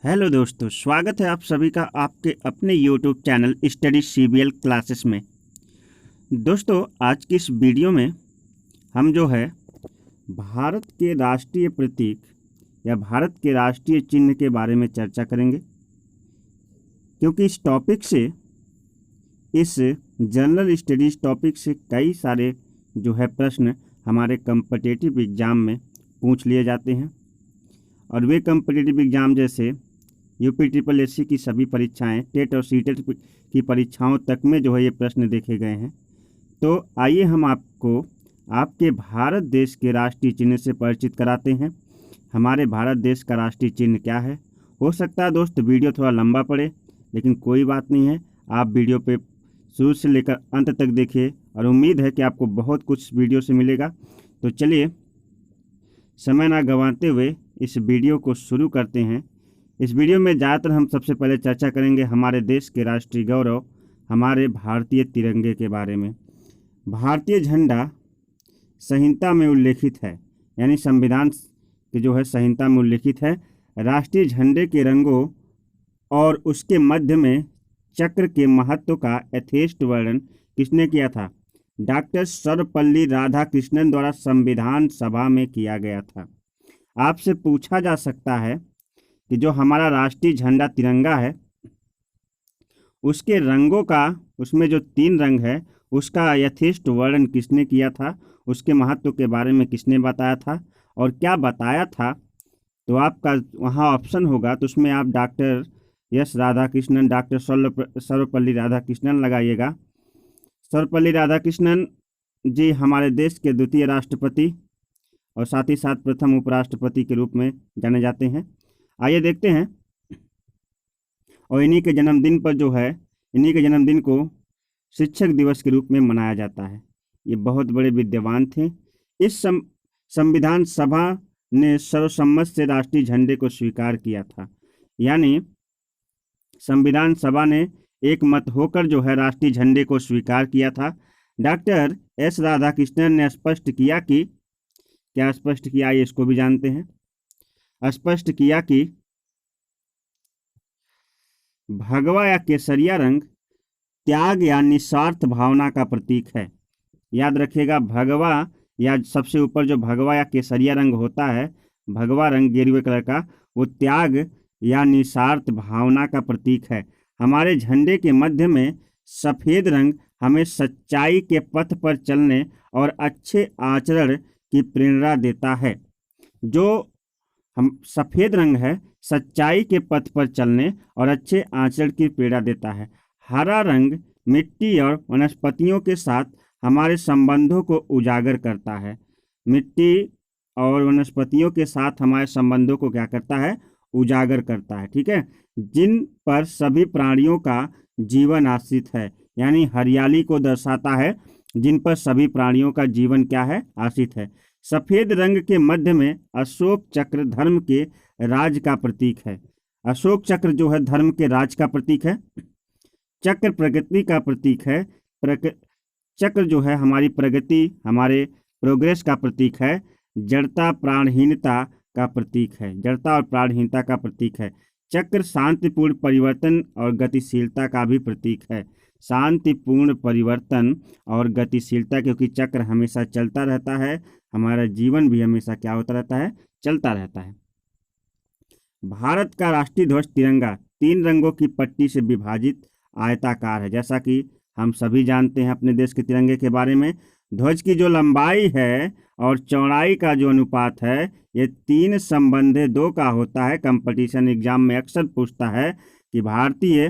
Hello दोस्तों, स्वागत है आप सभी का आपके अपने YouTube channel study CBL classes में। दोस्तों, आज की इस वीडियो में हम जो है भारत के राष्ट्रीय प्रतीक या भारत के राष्ट्रीय चिन्ह के बारे में चर्चा करेंगे, क्योंकि इस टॉपिक से, इस जनरल स्टडीज टॉपिक से कई सारे जो है प्रश्न हमारे कम्पिटिटिव एग्ज़ाम में पूछ लिए जाते हैं। और वे कम्पिटिटिव एग्ज़ाम जैसे UPSSC की सभी परीक्षाएं, टेट और सीटेट की परीक्षाओं तक में जो है ये प्रश्न देखे गए हैं। तो आइए हम आपको आपके भारत देश के राष्ट्रीय चिन्ह से परिचित कराते हैं। हमारे भारत देश का राष्ट्रीय चिन्ह क्या है। हो सकता है दोस्त वीडियो थोड़ा लंबा पड़े, लेकिन कोई बात नहीं है, आप वीडियो पे शुरू से लेकर अंत तक देखिए और उम्मीद है कि आपको बहुत कुछ वीडियो से मिलेगा। तो चलिए समय ना गंवाते हुए इस वीडियो को शुरू करते हैं। इस वीडियो में ज़्यादातर हम सबसे पहले चर्चा करेंगे हमारे देश के राष्ट्रीय गौरव, हमारे भारतीय तिरंगे के बारे में। भारतीय झंडा संहिता में उल्लेखित है, यानी संविधान की जो है संहिता में उल्लेखित है। राष्ट्रीय झंडे के रंगों और उसके मध्य में चक्र के महत्व का यथेष्ट वर्णन किसने किया था? डॉक्टर सर्वपल्ली राधाकृष्णन द्वारा संविधान सभा में किया गया था। आपसे पूछा जा सकता है कि जो हमारा राष्ट्रीय झंडा तिरंगा है, उसके रंगों का, उसमें जो 3 रंग है, उसका यथेष्ट वर्णन किसने किया था, उसके महत्व के बारे में किसने बताया था और क्या बताया था। तो आपका वहाँ ऑप्शन होगा, तो उसमें आप doctor S Radhakrishnan, doctor Sarvepalli Radhakrishnan लगाइएगा। सर्वपल्ली राधाकृष्णन जी हमारे देश के द्वितीय राष्ट्रपति और साथ ही साथ प्रथम उपराष्ट्रपति के रूप में जाने जाते हैं। आइए देखते हैं। और इन्हीं के जन्मदिन पर जो है, इन्हीं के जन्मदिन को शिक्षक दिवस के रूप में मनाया जाता है। ये बहुत बड़े विद्वान थे। इस संविधान सभा ने सर्वसम्मत से राष्ट्रीय झंडे को स्वीकार किया था, यानी संविधान सभा ने एक मत होकर जो है राष्ट्रीय झंडे को स्वीकार किया था। डॉक्टर एस राधाकृष्णन ने स्पष्ट किया कि, क्या स्पष्ट किया ये इसको भी जानते हैं। स्पष्ट किया कि भगवा या केसरिया रंग त्याग या निस्वार्थ भावना का प्रतीक है। याद रखिएगा, भगवा या सबसे ऊपर जो भगवा या केसरिया रंग होता है, भगवा रंग गेरुए कलर का, वो त्याग या निस्वार्थ भावना का प्रतीक है। हमारे झंडे के मध्य में सफ़ेद रंग हमें सच्चाई के पथ पर चलने और अच्छे आचरण की प्रेरणा देता है। जो हम सफ़ेद रंग है, सच्चाई के पथ पर चलने और अच्छे आचरण की प्रेरणा देता है। हरा रंग मिट्टी और वनस्पतियों के साथ हमारे संबंधों को उजागर करता है। मिट्टी और वनस्पतियों के साथ हमारे संबंधों को क्या करता है? उजागर करता है। ठीक है, जिन पर सभी प्राणियों का जीवन आश्रित है, यानी हरियाली को दर्शाता है, जिन पर सभी प्राणियों का जीवन क्या है? आश्रित है। सफ़ेद रंग के मध्य में अशोक चक्र धर्म के राज का प्रतीक है। अशोक चक्र जो है धर्म के राज का प्रतीक है। चक्र प्रगति का प्रतीक है। चक्र जो है हमारी प्रगति, हमारे प्रोग्रेस का प्रतीक है। जड़ता प्राणहीनता का प्रतीक है। जड़ता और प्राणहीनता का प्रतीक है। चक्र शांतिपूर्ण परिवर्तन और गतिशीलता का भी प्रतीक है। शांतिपूर्ण परिवर्तन और गतिशीलता, क्योंकि चक्र हमेशा चलता रहता है, हमारा जीवन भी हमेशा क्या होता रहता है? चलता रहता है। भारत का राष्ट्रीय ध्वज तिरंगा 3 रंगों की पट्टी से विभाजित आयताकार है। जैसा कि हम सभी जानते हैं अपने देश के तिरंगे के बारे में, ध्वज की जो लंबाई है और चौड़ाई का जो अनुपात है, ये 3/2 का होता है। कंपटीशन एग्जाम में अक्सर पूछता है कि भारतीय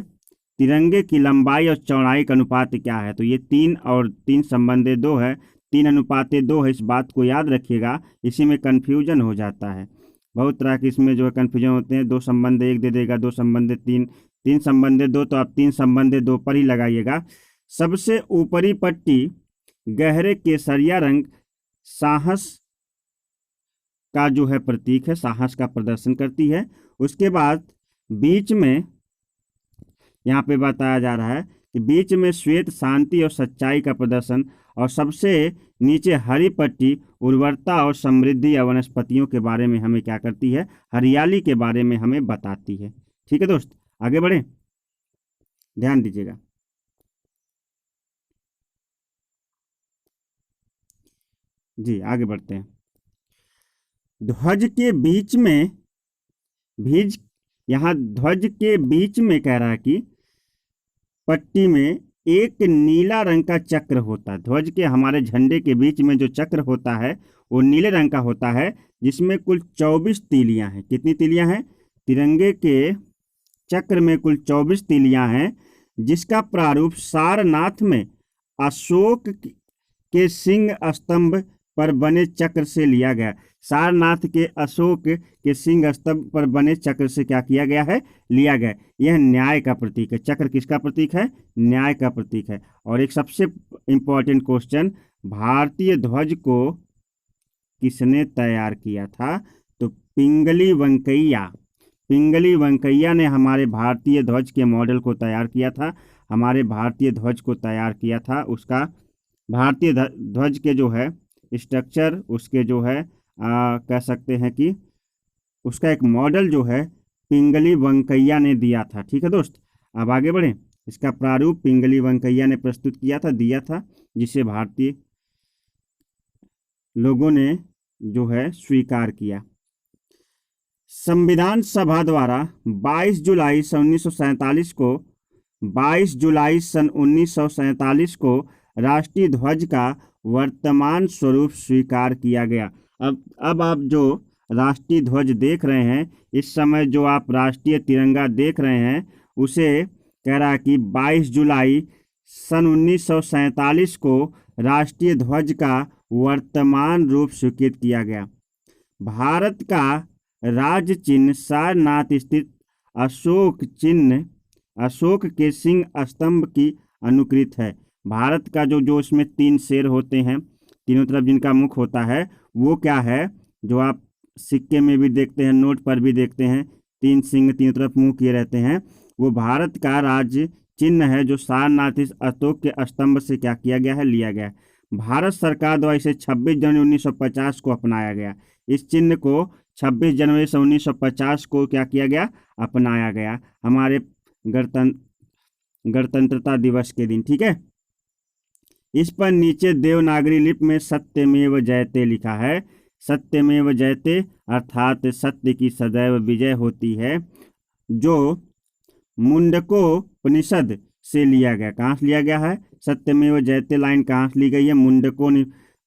तिरंगे की लंबाई और चौड़ाई का अनुपात क्या है, तो ये 3 और 3/2 है, 3:2 है। इस बात को याद रखिएगा, इसी में कन्फ्यूजन हो जाता है। बहुत तरह के इसमें जो है कन्फ्यूजन होते हैं। 2/1 दे देगा, 2/3, 3/2, तो आप 3/2 पर ही लगाइएगा। सबसे ऊपरी पट्टी गहरे केसरिया रंग साहस का जो है प्रतीक है, साहस का प्रदर्शन करती है। उसके बाद बीच में यहाँ पे बताया जा रहा है कि बीच में श्वेत शांति और सच्चाई का प्रदर्शन, और सबसे नीचे हरी पट्टी उर्वरता और समृद्धि या वनस्पतियों के बारे में हमें क्या करती है, हरियाली के बारे में हमें बताती है। ठीक है दोस्त, आगे बढ़े, ध्यान दीजिएगा। जी आगे बढ़ते हैं। ध्वज के बीच में बीज यहाँ ध्वज के बीच में कह रहा है कि पट्टी में एक नीला रंग का चक्र होता है। ध्वज के हमारे झंडे के बीच में जो चक्र होता है वो नीले रंग का होता है, जिसमें कुल 24 तीलियां हैं। कितनी तीलियां हैं? तिरंगे के चक्र में कुल 24 तीलियां हैं, जिसका प्रारूप सारनाथ में अशोक के सिंह स्तंभ पर बने चक्र से लिया गया। सारनाथ के अशोक के सिंह स्तंभ पर बने चक्र से क्या किया गया है, लिया गया। यह न्याय का प्रतीक है। चक्र किसका प्रतीक है? न्याय का प्रतीक है। और एक सबसे इंपॉर्टेंट क्वेश्चन, भारतीय ध्वज को किसने तैयार किया था? तो पिंगली वेंकैया। पिंगली वेंकैया ने हमारे भारतीय ध्वज के मॉडल को तैयार किया था। हमारे भारतीय ध्वज को तैयार किया था, उसका भारतीय ध्वज के जो है स्ट्रक्चर, उसके जो है कह सकते हैं कि उसका एक मॉडल जो है पिंगली वेंकैया ने दिया था। ठीक है दोस्त, अब आगे बढ़ें। इसका प्रारूप पिंगली वेंकैया ने प्रस्तुत किया था, दिया था, जिसे भारतीय लोगों ने जो है स्वीकार किया। संविधान सभा द्वारा 22 जुलाई सन 1947 को 22 जुलाई सन 1947 को राष्ट्रीय ध्वज का वर्तमान स्वरूप स्वीकार किया गया। अब आप जो राष्ट्रीय ध्वज देख रहे हैं, इस समय जो आप राष्ट्रीय तिरंगा देख रहे हैं, उसे कह रहा है कि 22 जुलाई सन 1947 को राष्ट्रीय ध्वज का वर्तमान रूप स्वीकृत किया गया। भारत का राज्य चिन्ह सारनाथ स्थित अशोक चिन्ह, अशोक के सिंह स्तंभ की अनुकृत है। भारत का जो इसमें 3 शेर होते हैं, तीनों तरफ जिनका मुख होता है, वो क्या है, जो आप सिक्के में भी देखते हैं, नोट पर भी देखते हैं, 3 सिंह तीनों तरफ मुंह किए रहते हैं, वो भारत का राज्य चिन्ह है, जो सारनाथ अशोक के स्तंभ से क्या किया गया है, लिया गया। भारत सरकार द्वारा इसे 26 जनवरी 1950 को अपनाया गया। इस चिन्ह को 26 जनवरी 1950 को क्या किया गया, अपनाया गया, हमारे गणतंत्रता दिवस के दिन। ठीक है, इस पर नीचे देवनागरी लिपि में सत्यमेव जयते लिखा है। सत्यमेव जयते अर्थात सत्य की सदैव विजय होती है, जो मुंडकोपनिषद से लिया गया। कहाँ से लिया गया है? सत्यमेव जयते लाइन कहाँ से ली गई है?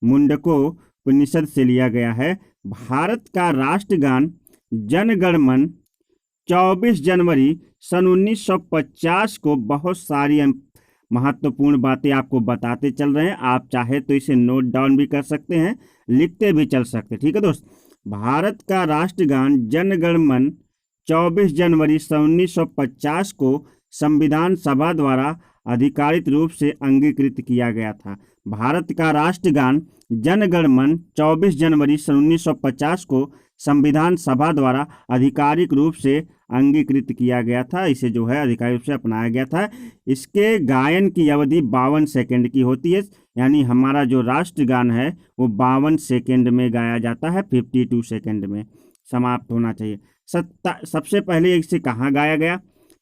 मुंडकोपनिषद से लिया गया है। भारत का राष्ट्रगान जन गण मन 24 जनवरी सन 1950 को बहुत सारी महत्वपूर्ण बातें आपको बताते चल रहे हैं। आप चाहे तो इसे नोट डाउन भी कर सकते हैं, लिखते भी चल सकते हैं। ठीक है दोस्त, भारत का राष्ट्रगान जन गण मन 24 जनवरी सन 1950 को संविधान सभा द्वारा आधिकारिक रूप से अंगीकृत किया गया था। भारत का राष्ट्रगान जन गण मन 24 जनवरी सन 1950 को संविधान सभा द्वारा आधिकारिक रूप से अंगीकृत किया गया था। इसे जो है आधिकारिक रूप से अपनाया गया था। इसके गायन की अवधि 52 सेकंड की होती है, यानी हमारा जो राष्ट्रगान है वो 52 सेकंड में गाया जाता है, 52 सेकंड में समाप्त होना चाहिए। सबसे पहले इसे कहाँ गाया गया?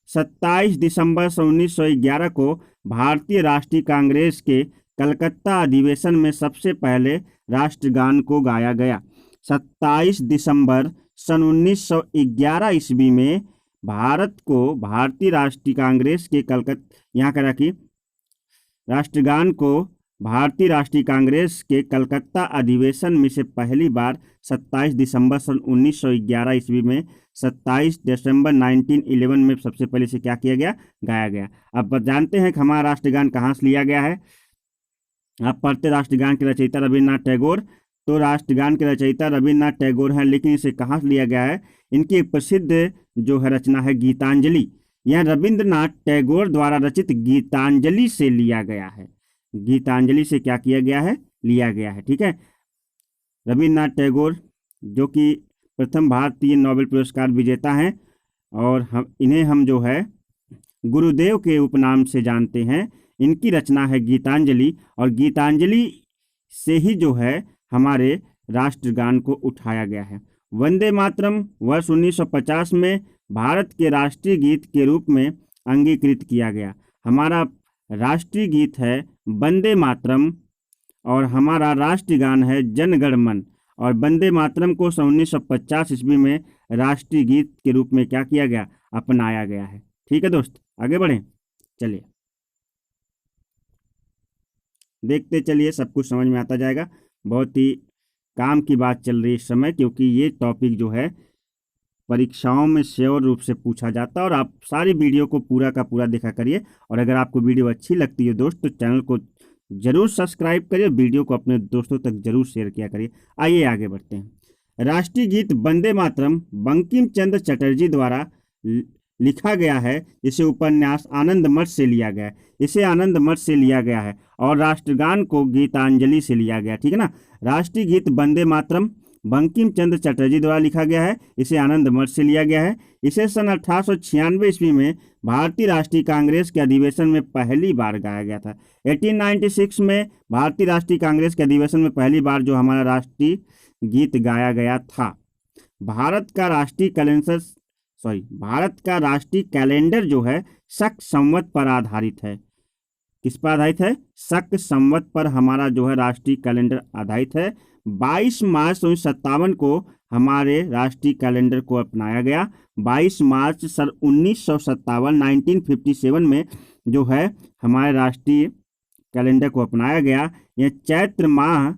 27 दिसंबर 1911 को भारतीय राष्ट्रीय कांग्रेस के कलकत्ता अधिवेशन में सबसे पहले राष्ट्रगान को गाया गया। 27 दिसंबर सन 1911 ईस्वी में भारतीय राष्ट्रीय कांग्रेस के यहाँ करा कि राष्ट्रगान को भारतीय राष्ट्रीय कांग्रेस के कलकत्ता अधिवेशन में से पहली बार 27 दिसंबर सन 1911 ईस्वी में 27 दिसंबर 1911 में सबसे पहले से क्या किया गया, गाया गया। अब जानते हैं कि हमारा राष्ट्रगान कहाँ से लिया गया है। आप पढ़ते राष्ट्रगान के रचयिता रविन्द्रनाथ टैगोर, तो राष्ट्रगान के रचयिता रविन्द्रनाथ टैगोर हैं, लेकिन इसे कहाँ से लिया गया है? इनकी एक प्रसिद्ध जो है रचना है गीतांजलि, यह रविन्द्रनाथ टैगोर द्वारा रचित गीतांजलि से लिया गया है। गीतांजलि से क्या किया गया है, लिया गया है। ठीक है, रविन्द्रनाथ टैगोर जो कि प्रथम भारतीय नोबेल पुरस्कार विजेता हैं, और इन्हें हम जो है गुरुदेव के उपनाम से जानते हैं। इनकी रचना है गीतांजलि, और गीतांजलि से ही जो है हमारे राष्ट्रगान को उठाया गया है। वंदे मातरम वर्ष 1950 में भारत के राष्ट्रीय गीत के रूप में अंगीकृत किया गया। हमारा राष्ट्रीय गीत है वंदे मातरम और हमारा राष्ट्रगान है जन गण मन। और वंदे मातरम को 1950 ईस्वी में राष्ट्रीय गीत के रूप में क्या किया गया, अपनाया गया है। ठीक है दोस्त, आगे बढ़ें। चलिए देखते चलिए, सब कुछ समझ में आता जाएगा। बहुत ही काम की बात चल रही है इस समय, क्योंकि ये टॉपिक जो है परीक्षाओं में श्योर रूप से पूछा जाता है। और आप सारी वीडियो को पूरा का पूरा देखा करिए। और अगर आपको वीडियो अच्छी लगती है दोस्त, तो चैनल को जरूर सब्सक्राइब करिए, वीडियो को अपने दोस्तों तक जरूर शेयर किया करिए। आइए आगे बढ़ते हैं। राष्ट्रीय गीत वंदे मातरम बंकिम चंद्र चटर्जी द्वारा लिखा गया है। इसे उपन्यास आनंद मठ से लिया गया है। इसे आनंद मठ से लिया गया है और राष्ट्रगान को गीतांजलि से लिया गया। ठीक है ना। राष्ट्रीय गीत वंदे मातरम बंकिम चंद्र चटर्जी द्वारा लिखा गया है। इसे आनंद मठ से लिया गया है। इसे सन 1896 ईस्वी में भारतीय राष्ट्रीय कांग्रेस के अधिवेशन में पहली बार गाया गया था। 1896 में भारतीय राष्ट्रीय कांग्रेस के अधिवेशन में पहली बार जो हमारा राष्ट्रीय गीत गाया गया था। भारत का राष्ट्रीय कैलेंडर जो है शक संवत पर आधारित है। किस पर आधारित है? शक संवत पर हमारा जो है राष्ट्रीय कैलेंडर आधारित है। 22 मार्च 1957 को हमारे राष्ट्रीय कैलेंडर को अपनाया गया। 22 मार्च सन 1957 में जो है हमारे राष्ट्रीय कैलेंडर को अपनाया गया। यह चैत्र माह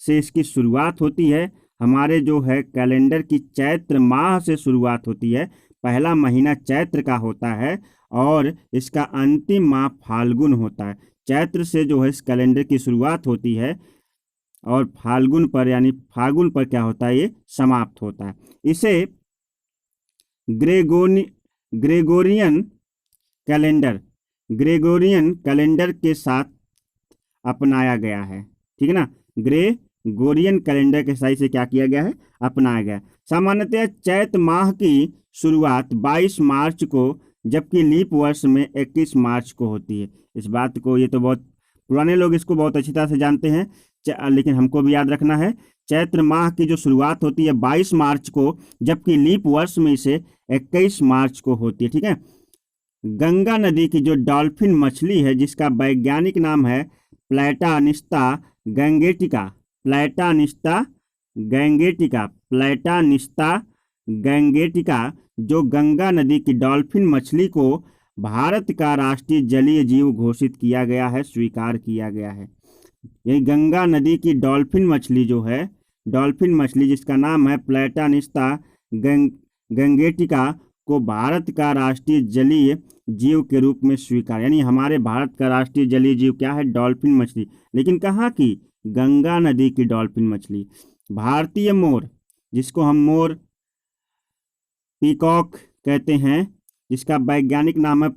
से इसकी शुरुआत होती है। हमारे जो है कैलेंडर की चैत्र माह से शुरुआत होती है। पहला महीना चैत्र का होता है और इसका अंतिम माह फाल्गुन होता है। चैत्र से जो है इस कैलेंडर की शुरुआत होती है और फाल्गुन पर यानी फाल्गुन पर क्या होता है, ये समाप्त होता है। इसे ग्रेगोरियन कैलेंडर के साथ अपनाया गया है। ठीक है ना। ग्रेगोरियन कैलेंडर के साथ से क्या किया गया है, अपनाया गया। सामान्यतः चैत्र माह की शुरुआत 22 मार्च को, जबकि लीप वर्ष में 21 मार्च को होती है। इस बात को, ये तो बहुत पुराने लोग इसको बहुत अच्छी तरह से जानते हैं, लेकिन हमको भी याद रखना है। चैत्र माह की जो शुरुआत होती है 22 मार्च को, जबकि लीप वर्ष में इसे 21 मार्च को होती है। ठीक है। गंगा नदी की जो डॉल्फिन मछली है, जिसका वैज्ञानिक नाम है प्लैटानिस्ता गैंगेटिका, जो गंगा नदी की डॉल्फिन मछली को भारत का राष्ट्रीय जलीय जीव घोषित किया गया है, स्वीकार किया गया है। ये गंगा नदी की डॉल्फिन मछली जो है, डॉल्फिन मछली जिसका नाम है प्लैटानिस्ता गैंगेटिका, को भारत का राष्ट्रीय जलीय जीव के रूप में स्वीकार, यानी हमारे भारत का राष्ट्रीय जलीय जीव क्या है, डॉल्फिन मछली। लेकिन कहाँ की? गंगा नदी की डॉल्फिन मछली। भारतीय मोर, जिसको हम मोर पीकॉक कहते हैं, जिसका वैज्ञानिक नाम है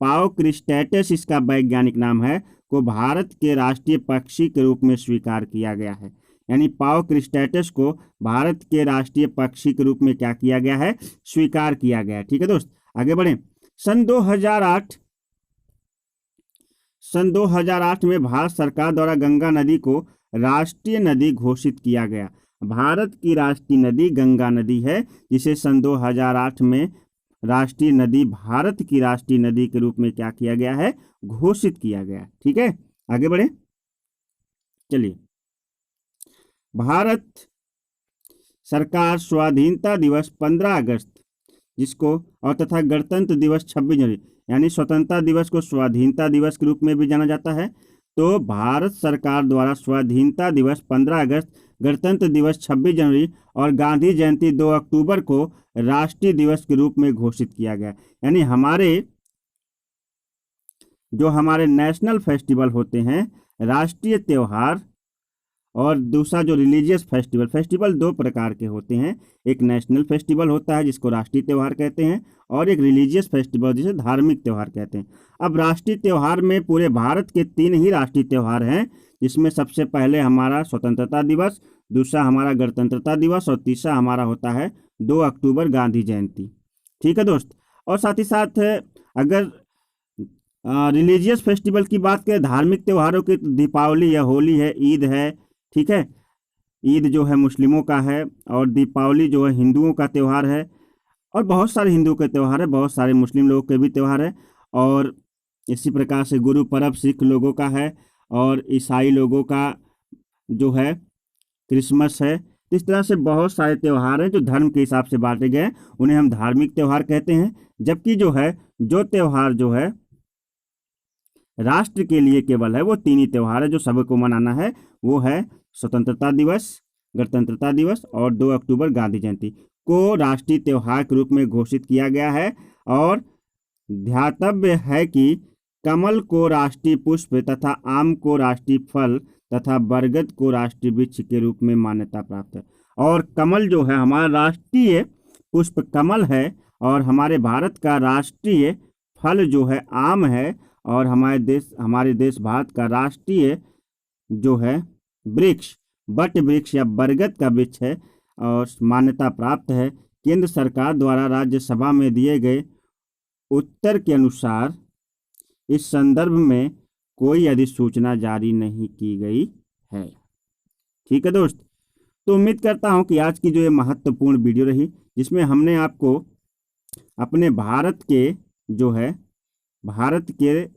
पाओक्रिस्टेटस इसका वैज्ञानिक नाम है, को भारत के राष्ट्रीय पक्षी के रूप में स्वीकार किया गया है। यानी पाओक्रिस्टेटस को भारत के राष्ट्रीय पक्षी के रूप में क्या किया गया है, स्वीकार किया गया है। ठीक है दोस्त, आगे बढ़ें। सन 2008 में भारत सरकार द्वारा गंगा नदी को राष्ट्रीय नदी घोषित किया गया। भारत की राष्ट्रीय नदी गंगा नदी है, जिसे सन 2008 में राष्ट्रीय नदी, भारत की राष्ट्रीय नदी के रूप में क्या किया गया है, घोषित किया गया। ठीक है, आगे बढ़े। चलिए, भारत सरकार स्वाधीनता दिवस 15 अगस्त जिसको और तथा गणतंत्र दिवस 26 जनवरी, यानी स्वतंत्रता दिवस को स्वाधीनता दिवस के रूप में भी जाना जाता है। तो भारत सरकार द्वारा स्वाधीनता दिवस 15 अगस्त, गणतंत्र दिवस 26 जनवरी और गांधी जयंती 2 अक्टूबर को राष्ट्रीय दिवस के रूप में घोषित किया गया। यानी हमारे नेशनल फेस्टिवल होते हैं, राष्ट्रीय त्यौहार, और दूसरा जो रिलीजियस फेस्टिवल 2 प्रकार के होते हैं। एक नेशनल फेस्टिवल होता है जिसको राष्ट्रीय त्यौहार कहते हैं, और एक रिलीजियस फेस्टिवल जिसे धार्मिक त्यौहार कहते हैं। अब राष्ट्रीय त्यौहार में पूरे भारत के 3 ही राष्ट्रीय त्यौहार हैं, जिसमें सबसे पहले हमारा स्वतंत्रता दिवस, दूसरा हमारा गणतंत्रता दिवस और तीसरा हमारा होता है 2 अक्टूबर गांधी जयंती। ठीक है दोस्त। और साथ ही साथ अगर रिलीजियस फेस्टिवल की बात करें, धार्मिक त्योहारों की, तो दीपावली है, होली है, ईद है, ठीक है। ईद जो है मुस्लिमों का है और दीपावली जो है हिंदुओं का त्यौहार है, और बहुत सारे हिंदुओं के त्यौहार है, बहुत सारे मुस्लिम लोगों के भी त्यौहार है। और इसी प्रकार से गुरु पर्व सिख लोगों का है और ईसाई लोगों का जो है क्रिसमस है। तो इस तरह से बहुत सारे त्यौहार हैं जो धर्म के हिसाब से बांटे गए हैं, उन्हें हम धार्मिक त्यौहार कहते हैं। जबकि जो है जो त्यौहार जो है राष्ट्र के लिए केवल है, वो तीन ही त्यौहार है जो सबको मनाना है। वो है स्वतंत्रता दिवस, गणतंत्रता दिवस और 2 अक्टूबर गांधी जयंती को राष्ट्रीय त्यौहार के रूप में घोषित किया गया है। और ध्यातव्य है कि कमल को राष्ट्रीय पुष्प तथा आम को राष्ट्रीय फल तथा बरगद को राष्ट्रीय वृक्ष के रूप में मान्यता प्राप्त है। और कमल जो है हमारा राष्ट्रीय पुष्प कमल है, और हमारे भारत का राष्ट्रीय फल जो है आम है, और हमारे देश भारत का राष्ट्रीय जो है वृक्ष बट वृक्ष या बरगद का वृक्ष है और मान्यता प्राप्त है। केंद्र सरकार द्वारा राज्यसभा में दिए गए उत्तर के अनुसार इस संदर्भ में कोई अधिसूचना जारी नहीं की गई है। ठीक है दोस्त, तो उम्मीद करता हूं कि आज की जो ये महत्वपूर्ण वीडियो रही, जिसमें हमने आपको अपने भारत के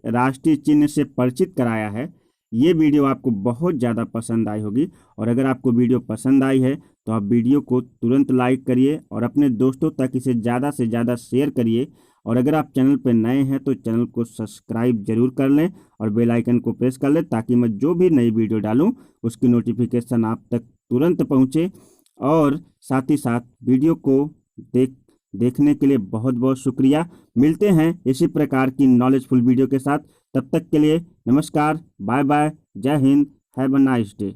राष्ट्रीय चिन्ह से परिचित कराया है, ये वीडियो आपको बहुत ज़्यादा पसंद आई होगी। और अगर आपको वीडियो पसंद आई है तो आप वीडियो को तुरंत लाइक करिए और अपने दोस्तों तक इसे ज़्यादा से ज़्यादा शेयर करिए। और अगर आप चैनल पर नए हैं तो चैनल को सब्सक्राइब जरूर कर लें और बेल आइकन को प्रेस कर लें, ताकि मैं जो भी नई वीडियो डालूं उसकी नोटिफिकेशन आप तक तुरंत पहुंचे। और साथ ही साथ वीडियो को देखने के लिए बहुत बहुत शुक्रिया। मिलते हैं इसी प्रकार की नॉलेजफुल वीडियो के साथ, तब तक के लिए नमस्कार, बाय बाय, जय Hind, have a nice day.